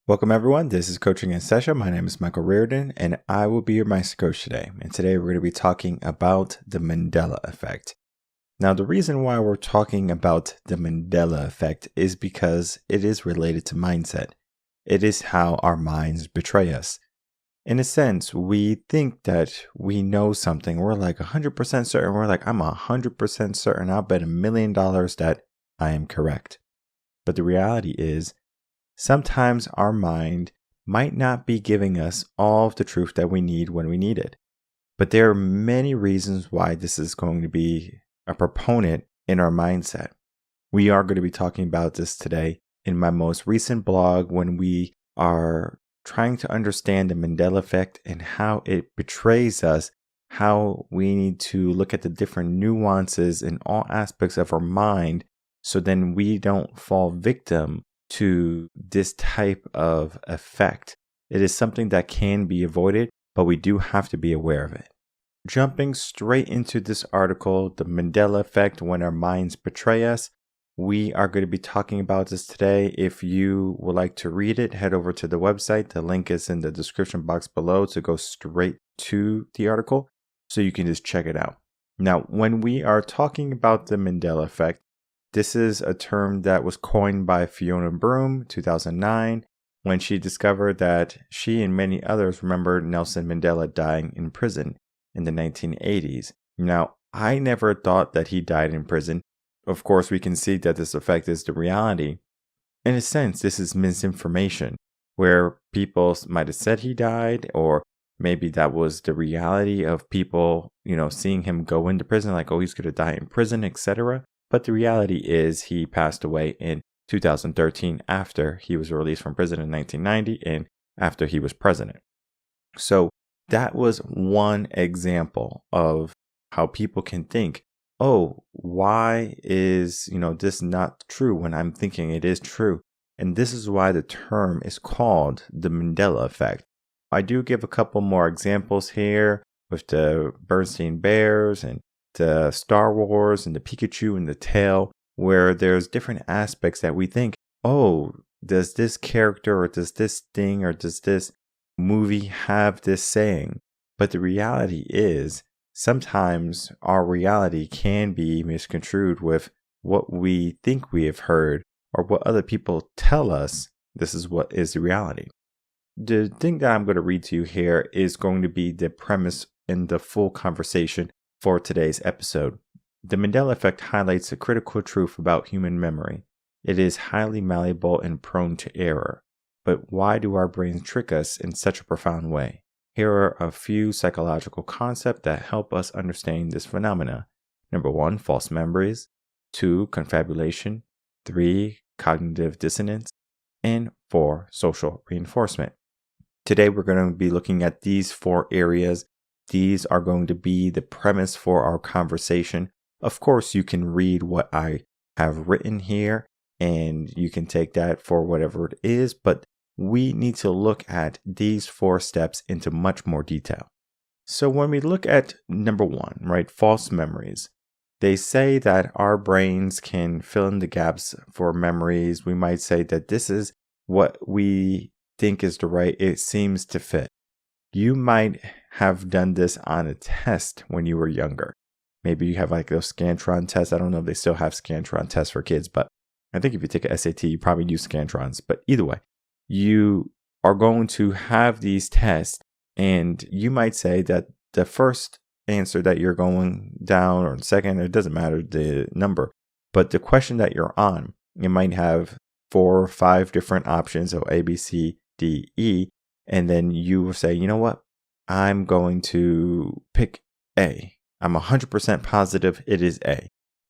Welcome everyone, this is Coaching in Session. My name is Michael Rearden and I will be your Master Coach today. And today we're going to be talking about the Mandela Effect. Now the reason why we're talking about the Mandela Effect is because it is related to mindset. It is how our minds betray us. In a sense, we think that we know something. We're like 100% certain. We're like, I'm 100% certain. I'll bet $1 million that I am correct. But the reality is, sometimes our mind might not be giving us all of the truth that we need when we need it. But there are many reasons why this is going to be a proponent in our mindset. We are going to be talking about this today in my most recent blog when we are trying to understand the Mandela Effect and how it betrays us, how we need to look at the different nuances in all aspects of our mind so then we don't fall victim to this type of effect. It is something that can be avoided, but we do have to be aware of it. Jumping straight into this article, the Mandela Effect when our minds betray us, we are going to be talking about this today. If you would like to read it, head over to the website. The link is in the description box below to go straight to the article so you can just check it out. Now, when we are talking about the Mandela Effect, this is a term that was coined by Fiona Broome, 2009, when she discovered that she and many others remember Nelson Mandela dying in prison in the 1980s. Now, I never thought that he died in prison. Of course, we can see that this effect is the reality. In a sense, this is misinformation, where people might have said he died, or maybe that was the reality of people, seeing him go into prison, like, oh, he's going to die in prison, etc. But the reality is he passed away in 2013 after he was released from prison in 1990 and after he was president. So that was one example of how people can think, oh, why is, this not true when I'm thinking it is true? And this is why the term is called the Mandela Effect. I do give a couple more examples here with the Bernstein Bears and the Star Wars and the Pikachu and the tail, where there's different aspects that we think, oh, does this character or does this thing or does this movie have this saying? But the reality is sometimes our reality can be misconstrued with what we think we have heard or what other people tell us this is what is the reality. The thing that I'm going to read to you here is going to be the premise in the full conversation for today's episode. The Mandela Effect highlights a critical truth about human memory. It is highly malleable and prone to error. But why do our brains trick us in such a profound way? Here are a few psychological concepts that help us understand this phenomena. Number 1, false memories. 2, confabulation. 3, cognitive dissonance. And 4, social reinforcement. Today we're going to be looking at these 4 areas. These are going to be the premise for our conversation. Of course, you can read what I have written here and you can take that for whatever it is, but we need to look at these 4 steps into much more detail. So when we look at number 1, right, false memories, they say that our brains can fill in the gaps for memories. We might say that this is what we think is the right, it seems to fit. You might have done this on a test when you were younger. Maybe you have like those Scantron tests. I don't know if they still have Scantron tests for kids, but I think if you take a SAT, you probably use Scantrons. But either way, you are going to have these tests and you might say that the first answer that you're going down or second, it doesn't matter the number, but the question that you're on, you might have 4 or 5 different options of A, B, C, D, E. And then you will say, you know what? I'm going to pick A. I'm 100% positive it is A.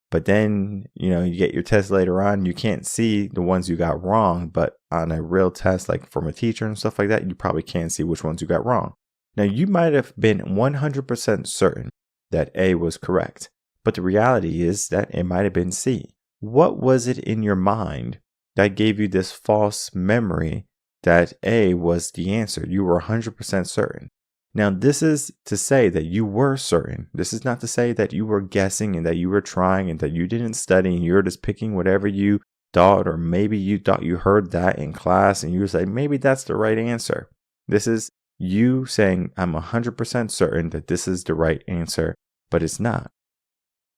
But then, you get your test later on, you can't see the ones you got wrong. But on a real test, like from a teacher and stuff like that, you probably can see which ones you got wrong. Now, you might have been 100% certain that A was correct. But the reality is that it might have been C. What was it in your mind that gave you this false memory that A was the answer? You were 100% certain. Now, this is to say that you were certain. This is not to say that you were guessing and that you were trying and that you didn't study and you're just picking whatever you thought, or maybe you thought you heard that in class and you say, maybe that's the right answer. This is you saying, I'm 100% certain that this is the right answer, but it's not.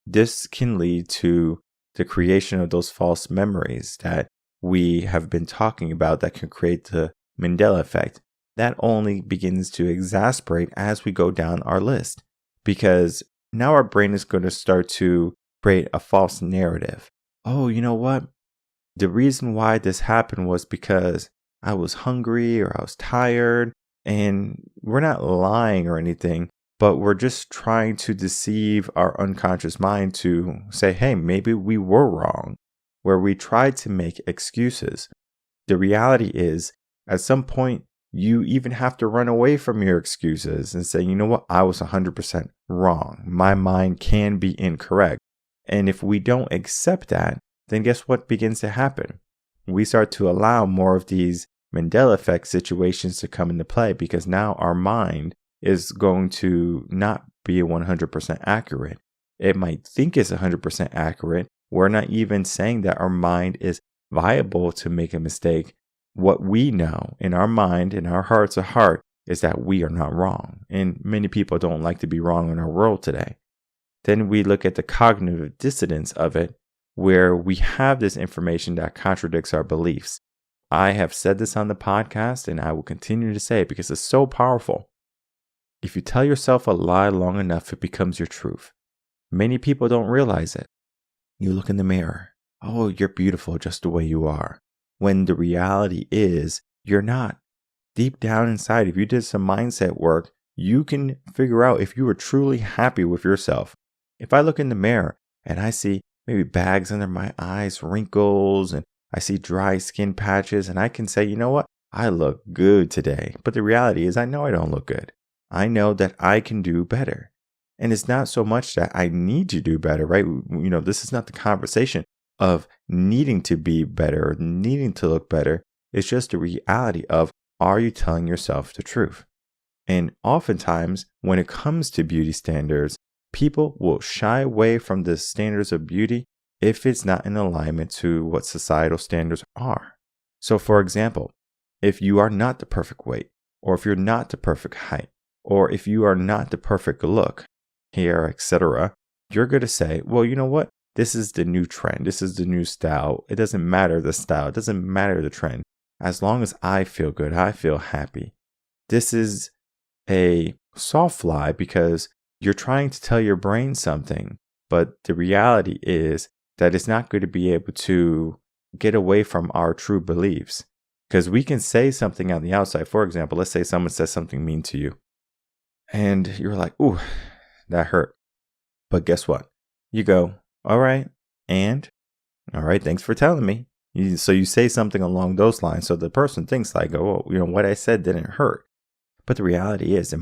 This can lead to the creation of those false memories that we have been talking about that can create the Mandela Effect. That only begins to exasperate as we go down our list, because now our brain is going to start to create a false narrative. Oh, you know what? The reason why this happened was because I was hungry or I was tired. And we're not lying or anything, but we're just trying to deceive our unconscious mind to say, hey, maybe we were wrong, where we tried to make excuses. The reality is, at some point, you even have to run away from your excuses and say, you know what, I was 100% wrong. My mind can be incorrect. And if we don't accept that, then guess what begins to happen? We start to allow more of these Mandela Effect situations to come into play, because now our mind is going to not be 100% accurate. It might think it's 100% accurate. We're not even saying that our mind is viable to make a mistake. What we know in our mind, in our hearts of heart, is that we are not wrong. And many people don't like to be wrong in our world today. Then we look at the cognitive dissonance of it, where we have this information that contradicts our beliefs. I have said this on the podcast, and I will continue to say it because it's so powerful. If you tell yourself a lie long enough, it becomes your truth. Many people don't realize it. You look in the mirror. Oh, you're beautiful just the way you are. When the reality is, you're not. Deep down inside, if you did some mindset work, you can figure out if you are truly happy with yourself. If I look in the mirror and I see maybe bags under my eyes, wrinkles, and I see dry skin patches, and I can say, you know what? I look good today. But the reality is, I know I don't look good. I know that I can do better. And it's not so much that I need to do better, right? This is not the conversation of needing to be better, or needing to look better. It's just the reality of, are you telling yourself the truth? And oftentimes, when it comes to beauty standards, people will shy away from the standards of beauty if it's not in alignment to what societal standards are. So for example, if you are not the perfect weight, or if you're not the perfect height, or if you are not the perfect look, hair, etc., you're going to say, well, you know what? This is the new trend. This is the new style. It doesn't matter the style. It doesn't matter the trend. As long as I feel good, I feel happy. This is a soft lie because you're trying to tell your brain something, but the reality is that it's not going to be able to get away from our true beliefs. Because we can say something on the outside. For example, let's say someone says something mean to you, and you're like, ooh, that hurt. But guess what? You go, all right, and all right, thanks for telling me. So you say something along those lines. So the person thinks like, oh, what I said didn't hurt. But the reality is, it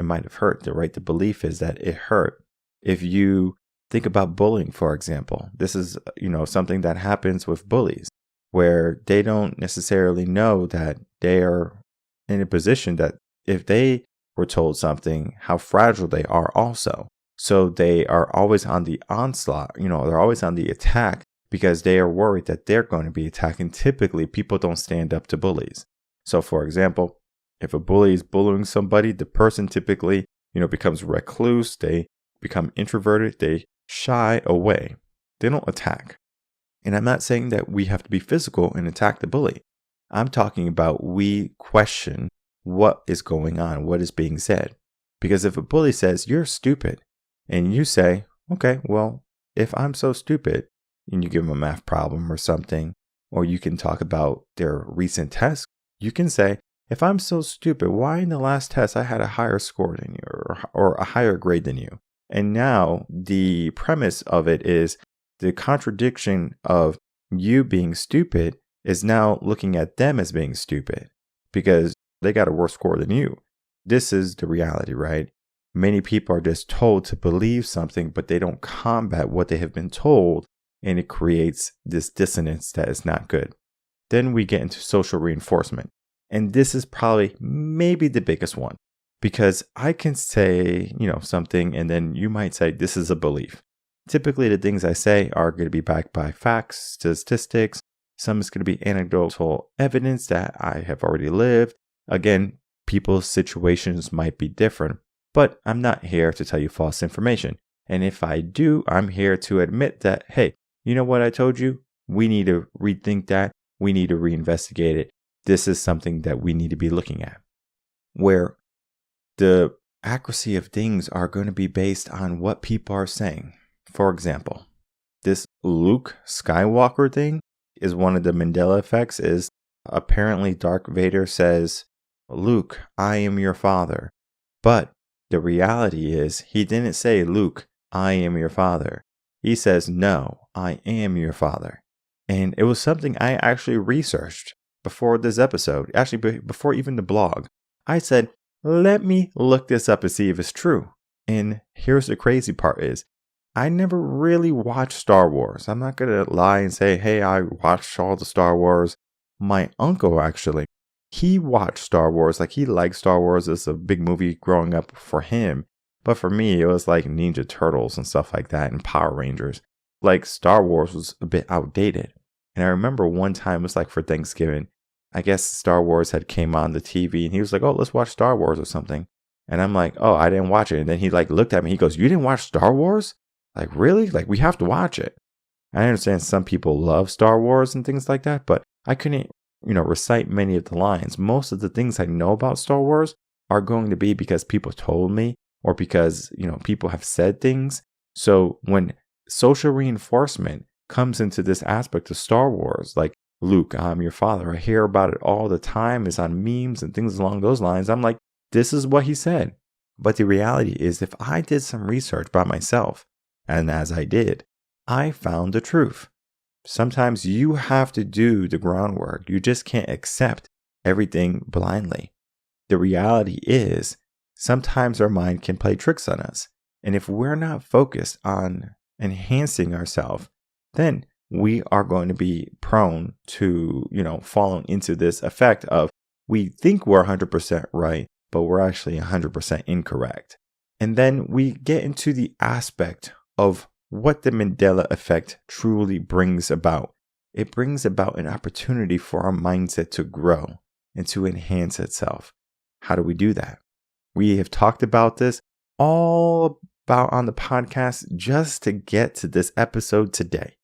might have hurt. The belief is that it hurt. If you think about bullying, for example, this is, something that happens with bullies, where they don't necessarily know that they are in a position that if they were told something, how fragile they are also. So they are always on the onslaught, they're always on the attack because they are worried that they're going to be attacked. And typically people don't stand up to bullies. So for example, if a bully is bullying somebody, the person typically, becomes recluse. They become introverted. They shy away. They don't attack. And I'm not saying that we have to be physical and attack the bully. I'm talking about we question what is going on, what is being said. Because if a bully says, you're stupid, and you say, okay, well, if I'm so stupid, and you give them a math problem or something, or you can talk about their recent test, you can say, if I'm so stupid, why in the last test I had a higher score than you or a higher grade than you? And now the premise of it is the contradiction of you being stupid is now looking at them as being stupid because they got a worse score than you. This is the reality, right? Many people are just told to believe something, but they don't combat what they have been told, and it creates this dissonance that is not good. Then we get into social reinforcement. And this is probably maybe the biggest one because I can say, something, and then you might say, this is a belief. Typically, the things I say are going to be backed by facts, statistics, Some is going to be anecdotal evidence that I have already lived. Again, people's situations might be different, but I'm not here to tell you false information. And if I do, I'm here to admit that, hey, you know what I told you? We need to rethink that. We need to reinvestigate it. This is something that we need to be looking at. Where the accuracy of things are going to be based on what people are saying. For example, this Luke Skywalker thing is one of the Mandela effects. Is apparently Darth Vader says, Luke, I am your father. But the reality is he didn't say, Luke, I am your father. He says, no, I am your father. And it was something I actually researched before this episode, actually before even the blog. I said, let me look this up and see if it's true. And here's the crazy part is, I never really watched Star Wars. I'm not going to lie and say, hey, I watched all the Star Wars. My uncle, actually, he watched Star Wars. Like, he liked Star Wars. It's a big movie growing up for him. But for me, it was like Ninja Turtles and stuff like that and Power Rangers. Like, Star Wars was a bit outdated. And I remember one time, it was like for Thanksgiving, I guess Star Wars had came on the TV and he was like, oh, let's watch Star Wars or something. And I'm like, oh, I didn't watch it. And then he like looked at me. He goes, you didn't watch Star Wars? Like, really? Like, we have to watch it. I understand some people love Star Wars and things like that, but I couldn't, recite many of the lines. Most of the things I know about Star Wars are going to be because people told me or because, people have said things. So when social reinforcement comes into this aspect of Star Wars, like, Luke, I'm your father. I hear about it all the time. It's on memes and things along those lines. I'm like, this is what he said. But the reality is, if I did some research by myself, and as I did, I found the truth. Sometimes you have to do the groundwork. You just can't accept everything blindly. The reality is, sometimes our mind can play tricks on us. And if we're not focused on enhancing ourselves, then we are going to be prone to, falling into this effect of we think we're 100% right, but we're actually 100% incorrect. And then we get into the aspect of what the Mandela effect truly brings about. It brings about an opportunity for our mindset to grow and to enhance itself. How do we do that? We have talked about this all about on the podcast just to get to this episode today.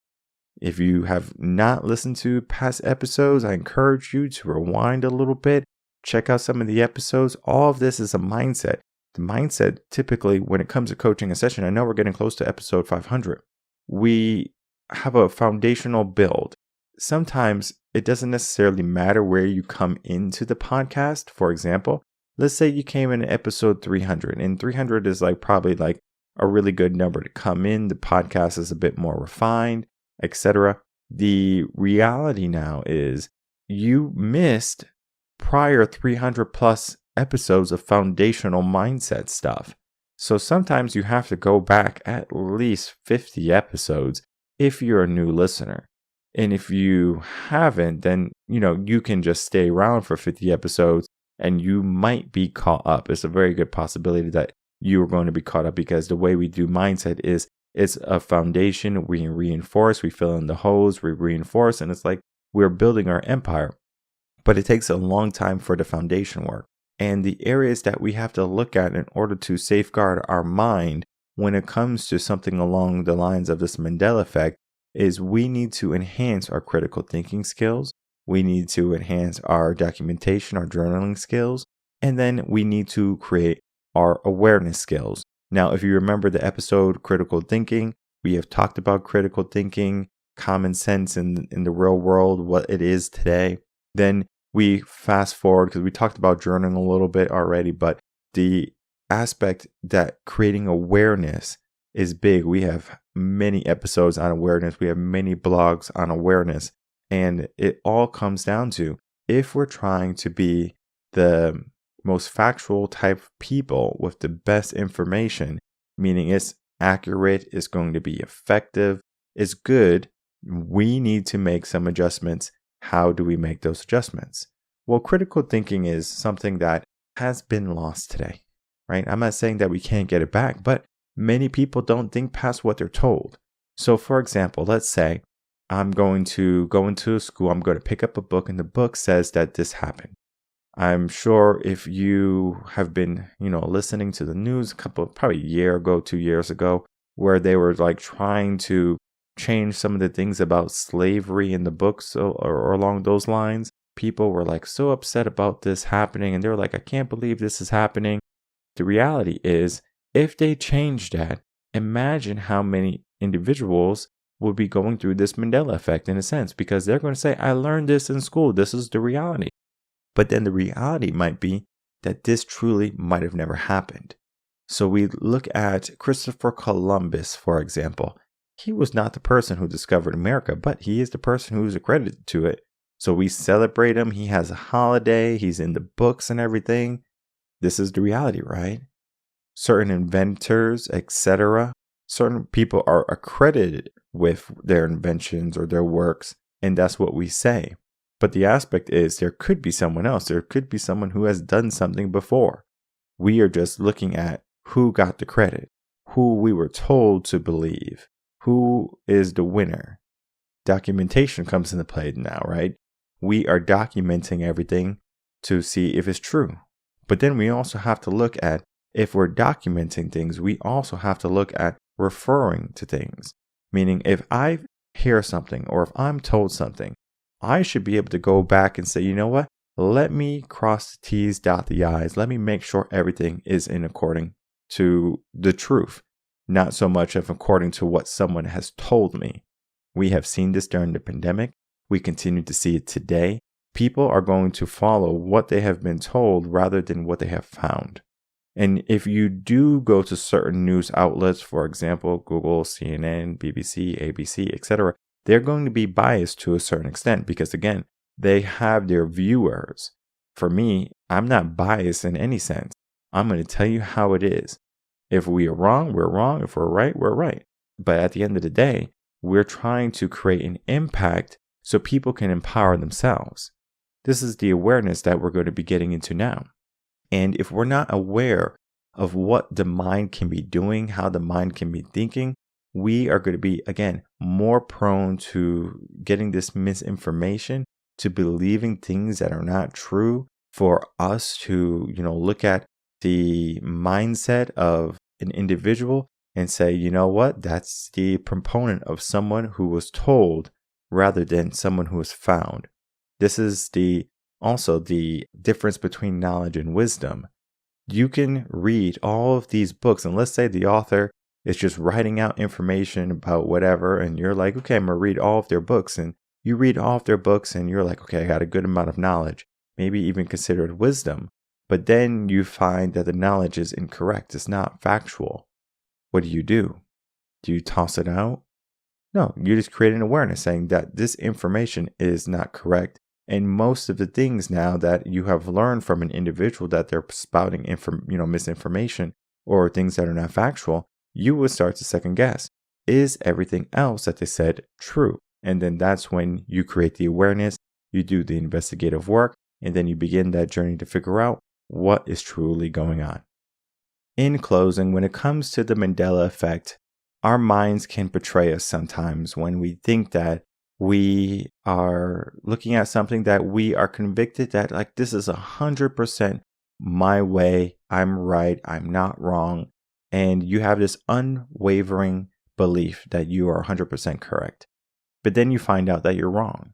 If you have not listened to past episodes, I encourage you to rewind a little bit, check out some of the episodes. All of this is a mindset. The mindset, typically, when it comes to coaching a session, I know we're getting close to episode 500. We have a foundational build. Sometimes it doesn't necessarily matter where you come into the podcast. For example, let's say you came in episode 300, and 300 is probably a really good number to come in. The podcast is a bit more refined, etc. The reality now is you missed prior 300 plus episodes of foundational mindset stuff. So sometimes you have to go back at least 50 episodes if you're a new listener. And if you haven't, then, you can just stay around for 50 episodes and you might be caught up. It's a very good possibility that you are going to be caught up because the way we do mindset is it's a foundation. We reinforce, we fill in the holes, we reinforce, and it's like we're building our empire. But it takes a long time for the foundation work. And the areas that we have to look at in order to safeguard our mind when it comes to something along the lines of this Mandela effect is we need to enhance our critical thinking skills. We need to enhance our documentation, our journaling skills. And then we need to create our awareness skills. Now, if you remember the episode Critical Thinking, we have talked about critical thinking, common sense in the real world, what it is today. Then we fast forward because we talked about journaling a little bit already, but the aspect that creating awareness is big. We have many episodes on awareness. We have many blogs on awareness. And it all comes down to if we're trying to be the most factual type of people with the best information, meaning it's accurate, it's going to be effective, it's good, we need to make some adjustments. How do we make those adjustments? Well, critical thinking is something that has been lost today, right? I'm not saying that we can't get it back, but many people don't think past what they're told. So for example, let's say I'm going to go into a school, I'm going to pick up a book, and the book says that this happened. I'm sure if you have been, listening to the news probably a year ago, 2 years ago, where they were like trying to change some of the things about slavery in the books or along those lines. People were like so upset about this happening, and they were like, I can't believe this is happening. The reality is, if they change that, imagine how many individuals would be going through this Mandela effect in a sense, because they're going to say, I learned this in school. This is the reality. But then the reality might be that this truly might have never happened. So we look at Christopher Columbus, for example. He was not the person who discovered America, but he is the person who's accredited to it. So we celebrate him. He has a holiday. He's in the books and everything. This is the reality, right? Certain inventors, etc. Certain people are accredited with their inventions or their works, and that's what we say. But the aspect is there could be someone else. There could be someone who has done something before. We are just looking at who got the credit, who we were told to believe, who is the winner. Documentation comes into play now, right? We are documenting everything to see if it's true. But then we also have to look at, if we're documenting things, we also have to look at referring to things. Meaning if I hear something or if I'm told something, I should be able to go back and say, you know what? Let me cross the T's, dot the I's. Let me make sure everything is in according to the truth, not so much of according to what someone has told me. We have seen this during the pandemic. We continue to see it today. People are going to follow what they have been told rather than what they have found. And if you do go to certain news outlets, for example, Google, CNN, BBC, ABC, etc., they're going to be biased to a certain extent because, again, they have their viewers. For me, I'm not biased in any sense. I'm going to tell you how it is. If we are wrong, we're wrong. If we're right, we're right. But at the end of the day, we're trying to create an impact so people can empower themselves. This is the awareness that we're going to be getting into now. And if we're not aware of what the mind can be doing, how the mind can be thinking, we are going to be, again, more prone to getting this misinformation, to believing things that are not true. For us to, look at the mindset of an individual and say, you know what, that's the proponent of someone who was told rather than someone who was found. This is also the difference between knowledge and wisdom. You can read all of these books, and let's say the author is just writing out information about whatever, and you're like, okay, I'm going to read all of their books. And you read all of their books, and you're like, okay, I got a good amount of knowledge, maybe even considered wisdom. But then you find that the knowledge is incorrect. It's not factual. What do? Do you toss it out? No, you just create an awareness saying that this information is not correct. And most of the things now that you have learned from an individual that they're spouting misinformation or things that are not factual, you would start to second guess. Is everything else that they said true? And then that's when you create the awareness, you do the investigative work, and then you begin that journey to figure out what is truly going on. In closing, when it comes to the Mandela effect, our minds can betray us sometimes when we think that we are looking at something that we are convicted that like this is 100% my way, I'm right, I'm not wrong. And you have this unwavering belief that you are 100% correct. But then you find out that you're wrong.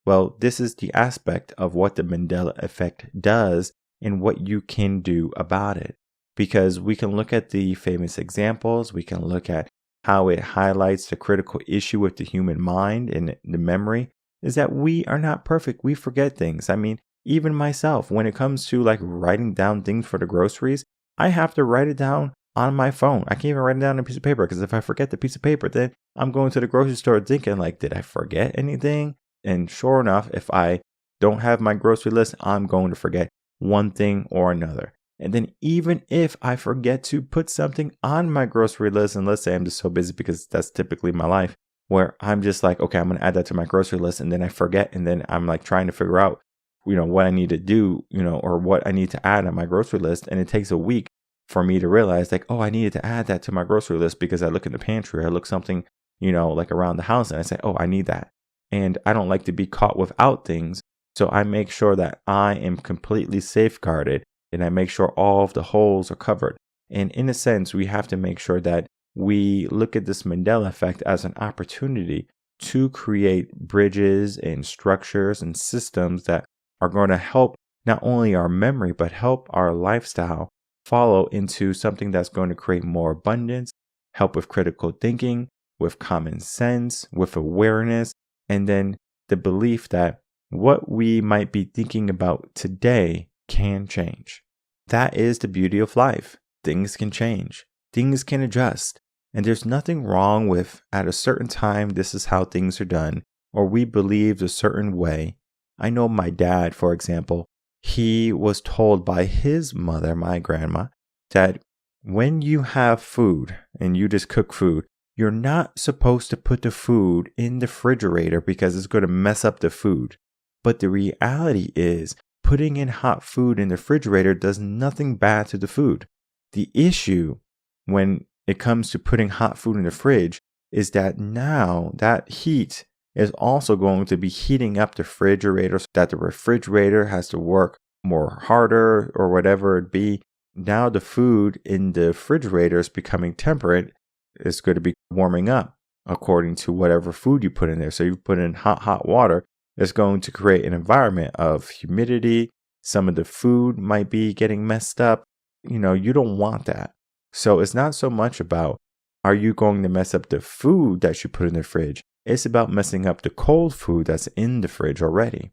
Well, this is the aspect of what the Mandela effect does and what you can do about it. Because we can look at the famous examples, we can look at how it highlights the critical issue with the human mind and the memory is that we are not perfect. We forget things. I mean, even myself, when it comes to like writing down things for the groceries, I have to write it down on my phone. I can't even write it down on a piece of paper because if I forget the piece of paper, then I'm going to the grocery store thinking like, did I forget anything? And sure enough, if I don't have my grocery list, I'm going to forget one thing or another. And then even if I forget to put something on my grocery list, and let's say I'm just so busy because that's typically my life, where I'm just like, okay, I'm going to add that to my grocery list. And then I forget. And then I'm like trying to figure out, what I need to do, or what I need to add on my grocery list. And it takes a week for me to realize like, oh, I needed to add that to my grocery list because I look in the pantry, I look something like around the house, and I say, oh, I need that. And I don't like to be caught without things. So I make sure that I am completely safeguarded, and I make sure all of the holes are covered. And in a sense, we have to make sure that we look at this Mandela effect as an opportunity to create bridges and structures and systems that are going to help not only our memory, but help our lifestyle follow into something that's going to create more abundance, help with critical thinking, with common sense, with awareness, and then the belief that what we might be thinking about today can change. That is the beauty of life. Things can change. Things can adjust. And there's nothing wrong with, at a certain time, this is how things are done, or we believed a certain way. I know my dad, for example, he was told by his mother, my grandma, that when you have food and you just cook food, you're not supposed to put the food in the refrigerator because it's going to mess up the food. But the reality is, putting in hot food in the refrigerator does nothing bad to the food. The issue when it comes to putting hot food in the fridge is that now that heat is also going to be heating up the refrigerator, so that the refrigerator has to work more harder or whatever it be. Now the food in the refrigerator is becoming temperate. It's going to be warming up according to whatever food you put in there. So you put in hot water, it's going to create an environment of humidity. Some of the food might be getting messed up. You don't want that. So it's not so much about, are you going to mess up the food that you put in the fridge? It's about messing up the cold food that's in the fridge already.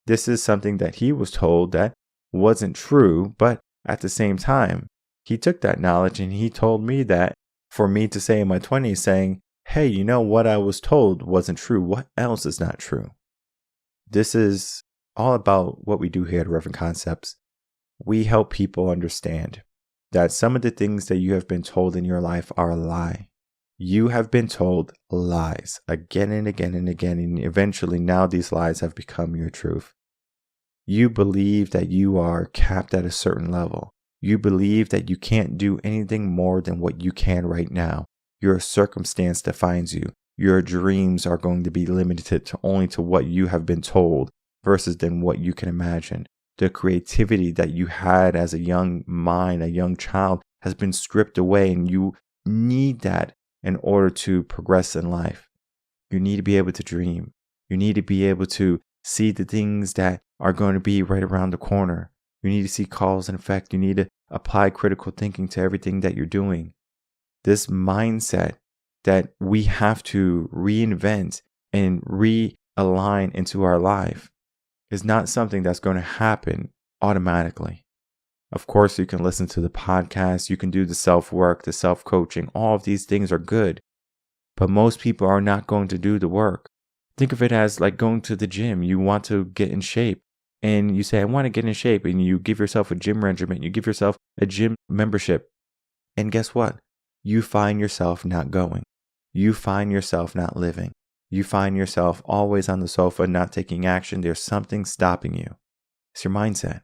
This is something that he was told that wasn't true, but at the same time, he took that knowledge and he told me that for me to say in my 20s, saying, hey, what I was told wasn't true. What else is not true? This is all about what we do here at Reverend Concepts. We help people understand that some of the things that you have been told in your life are a lie. You have been told lies again and again and again, and eventually now these lies have become your truth. You believe that you are capped at a certain level. You believe that you can't do anything more than what you can right now. Your circumstance defines you. Your dreams are going to be limited only to what you have been told versus than what you can imagine. The creativity that you had as a young mind, a young child, has been stripped away, and you need that in order to progress in life. You need to be able to dream. You need to be able to see the things that are going to be right around the corner. You need to see cause and effect. You need to apply critical thinking to everything that you're doing. This mindset that we have to reinvent and realign into our life is not something that's going to happen automatically. Of course, you can listen to the podcast, you can do the self-work, the self-coaching. All of these things are good, but most people are not going to do the work. Think of it as like going to the gym. You want to get in shape, and you say, I want to get in shape, and you give yourself a gym regimen, you give yourself a gym membership, and guess what? You find yourself not going. You find yourself not living. You find yourself always on the sofa, not taking action. There's something stopping you. It's your mindset.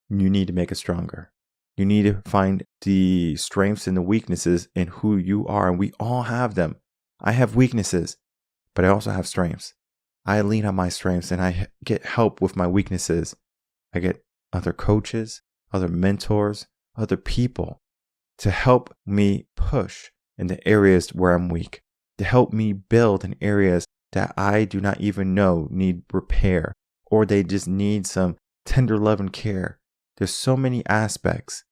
You need to make it stronger. You need to find the strengths and the weaknesses in who you are. And we all have them. I have weaknesses, but I also have strengths. I lean on my strengths and I get help with my weaknesses. I get other coaches, other mentors, other people to help me push in the areas where I'm weak, to help me build in areas that I do not even know need repair, or they just need some tender love and care. There's so many aspects,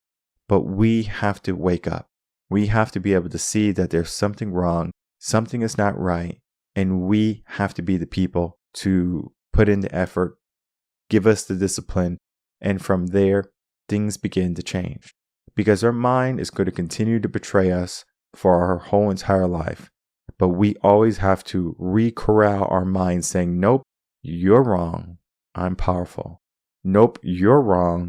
but we have to wake up. We have to be able to see that there's something wrong, something is not right, and we have to be the people to put in the effort, give us the discipline, and from there, things begin to change. Because our mind is going to continue to betray us for our whole entire life. But we always have to re-corral our mind saying, nope, you're wrong. I'm powerful. Nope, you're wrong.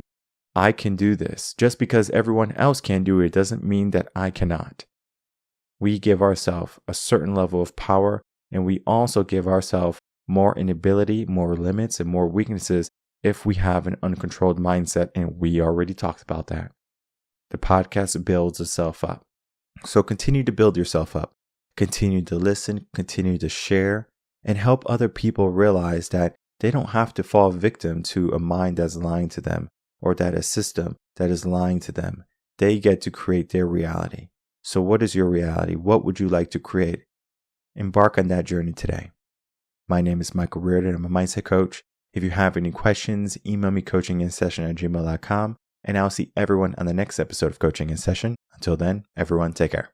I can do this. Just because everyone else can do it doesn't mean that I cannot. We give ourselves a certain level of power, and we also give ourselves more inability, more limits, and more weaknesses if we have an uncontrolled mindset, and we already talked about that. The podcast builds itself up. So continue to build yourself up. continue to listen, continue to share, and help other people realize that they don't have to fall victim to a mind that's lying to them or that a system that is lying to them. They get to create their reality. So what is your reality? What would you like to create? Embark on that journey today. My name is Michael Rearden. I'm a mindset coach. If you have any questions, email me coachinginsession@gmail.com, and I'll see everyone on the next episode of Coaching in Session. Until then, everyone, take care.